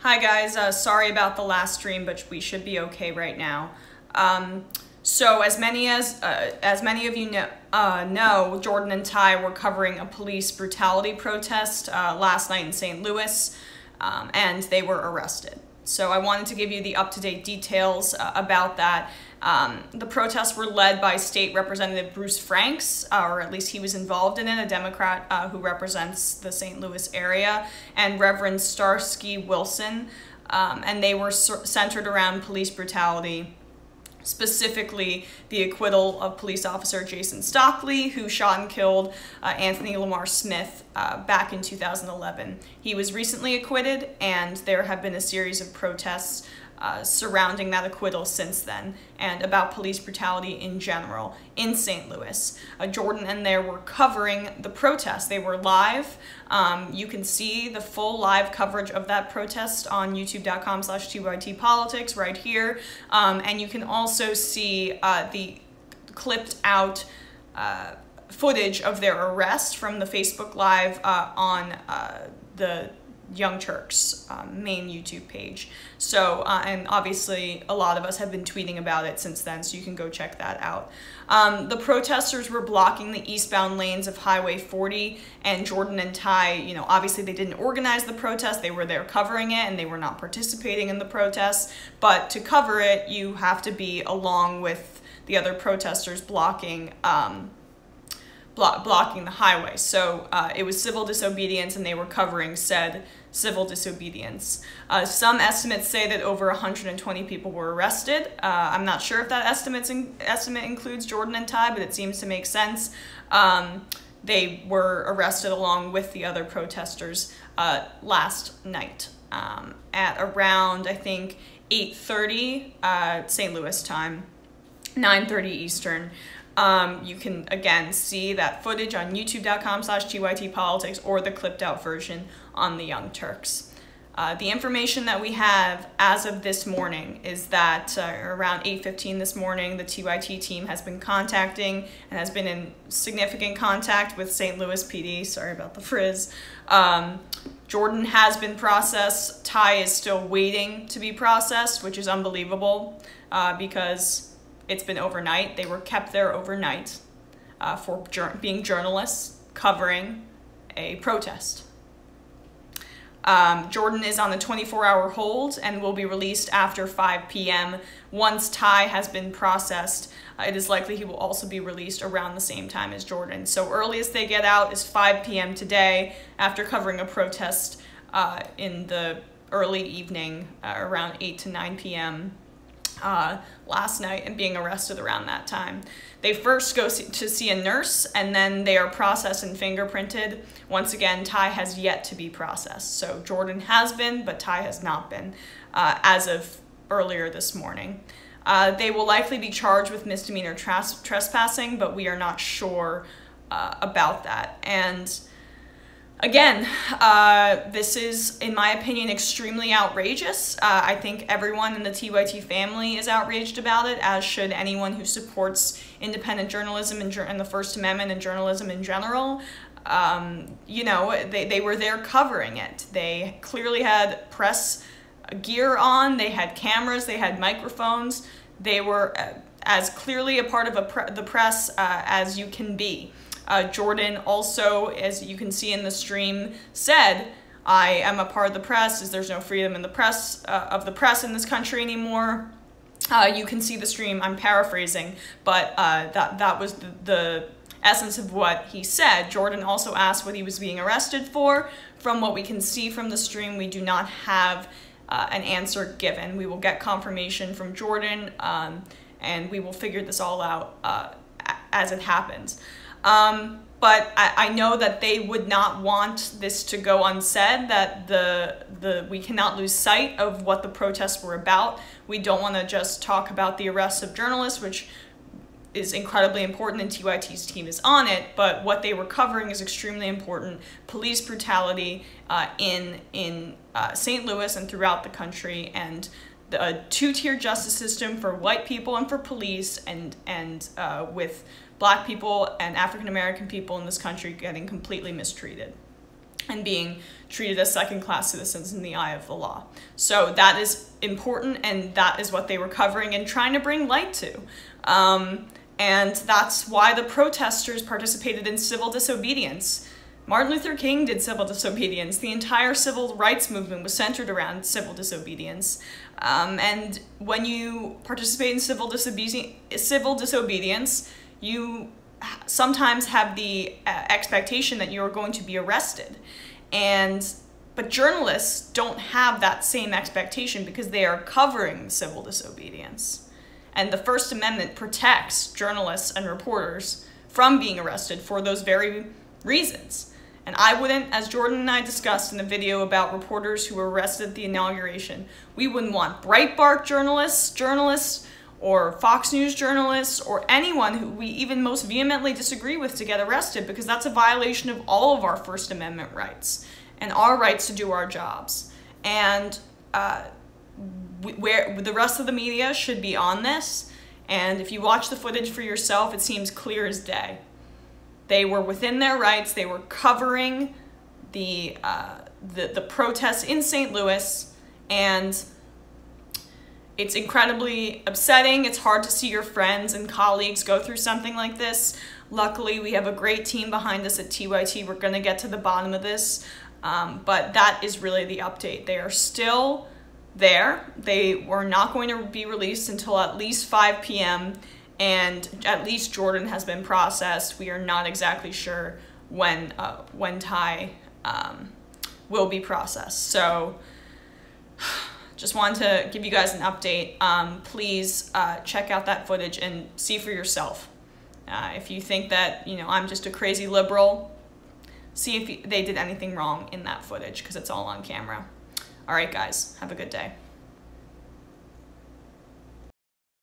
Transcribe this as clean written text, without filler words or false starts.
Hi guys, sorry about the last stream, but we should be okay right now. So as many of you know, Jordan and Ty were covering a police brutality protest last night in St. Louis, and they were arrested. So I wanted to give you the up-to-date details about that. The protests were led by State Representative Bruce Franks, or at least he was involved in it, a Democrat who represents the St. Louis area, and Reverend Starsky Wilson, and they were centered around police brutality, specifically the acquittal of police officer Jason Stockley, who shot and killed Anthony Lamar Smith back in 2011. He was recently acquitted, and there have been a series of protests surrounding that acquittal since then, and about police brutality in general in St. Louis. Jordan and they were covering the protest. They were live. You can see the full live coverage of that protest on youtube.com/tytpolitics right here, and you can also see the clipped out footage of their arrest from the Facebook Live on the Young Turks main YouTube page. So, and obviously a lot of us have been tweeting about it since then, so you can go check that out. The protesters were blocking the eastbound lanes of Highway 40, and Jordan and Ty, you know, obviously they didn't organize the protest, they were there covering it, and they were not participating in the protests, but to cover it, you have to be along with the other protesters blocking blocking the highway. So it was civil disobedience, and they were covering said civil disobedience. Some estimates say that over 120 people were arrested. I'm not sure if that estimate includes Jordan and Ty, but it seems to make sense. They were arrested along with the other protesters last night at around, I think, 8:30 St. Louis time, 9:30 Eastern. You can, again, see that footage on youtube.com/tytpolitics or the clipped out version on the Young Turks. The information that we have as of this morning is that around 8:15 this morning, the TYT team has been contacting and has been in significant contact with St. Louis PD. Sorry about the frizz. Jordan has been processed. Ty is still waiting to be processed, which is unbelievable because it's been overnight. They were kept there overnight for being journalists covering a protest. Jordan is on a 24-hour hold and will be released after 5 p.m. Once Ty has been processed, it is likely he will also be released around the same time as Jordan. So earliest they get out is 5 p.m. today after covering a protest in the early evening, around 8 to 9 p.m. Last night, and being arrested around that time. They first go to see a nurse, and then they are processed and fingerprinted. Once again, Ty has yet to be processed. So Jordan has been, but Ty has not been as of earlier this morning. They will likely be charged with misdemeanor trespassing, but we are not sure about that. And again, this is, in my opinion, extremely outrageous. I think everyone in the TYT family is outraged about it, as should anyone who supports independent journalism and the First Amendment and journalism in general. You know, they were there covering it. They clearly had press gear on, they had cameras, they had microphones. They were as clearly a part of the press as you can be. Jordan also, as you can see in the stream, said, "I am a part of the press, as there's no freedom in the press of the press in this country anymore." You can see the stream. I'm paraphrasing, but that was the essence of what he said. Jordan also asked what he was being arrested for. From what we can see from the stream, we do not have an answer given. We will get confirmation from Jordan, and we will figure this all out as it happens. But I know that they would not want this to go unsaid, that we cannot lose sight of what the protests were about. We don't want to just talk about the arrests of journalists, which is incredibly important, and TYT's team is on it, but what they were covering is extremely important. Police brutality in St. Louis and throughout the country, and the two-tier justice system for white people and for police, and with Black people and African American people in this country getting completely mistreated. and being treated as second-class citizens in the eye of the law. So that is important, and that is what they were covering and trying to bring light to. And that's why the protesters participated in civil disobedience. Martin Luther King did civil disobedience. The entire civil rights movement was centered around civil disobedience. And when you participate in civil disobedience, you sometimes have the expectation that you're going to be arrested. But journalists don't have that same expectation because they are covering civil disobedience. And the First Amendment protects journalists and reporters from being arrested for those very reasons. And I wouldn't, as Jordan and I discussed in the video about reporters who were arrested at the inauguration, we wouldn't want Breitbart journalists, or Fox News journalists, or anyone who we even most vehemently disagree with to get arrested, because that's a violation of all of our First Amendment rights and our rights to do our jobs. And where the rest of the media should be on this, and if you watch the footage for yourself, it seems clear as day. They were within their rights. They were covering the protests in St. Louis, and it's incredibly upsetting. It's hard to see your friends and colleagues go through something like this. Luckily, we have a great team behind us at TYT. We're going to get to the bottom of this, but that is really the update. They are still there. They were not going to be released until at least 5 p.m., and at least Jordan has been processed. We are not exactly sure when Ty will be processed. So just wanted to give you guys an update. Please check out that footage and see for yourself. If you think that, I'm just a crazy liberal, see if they did anything wrong in that footage, because it's all on camera. All right, guys, have a good day.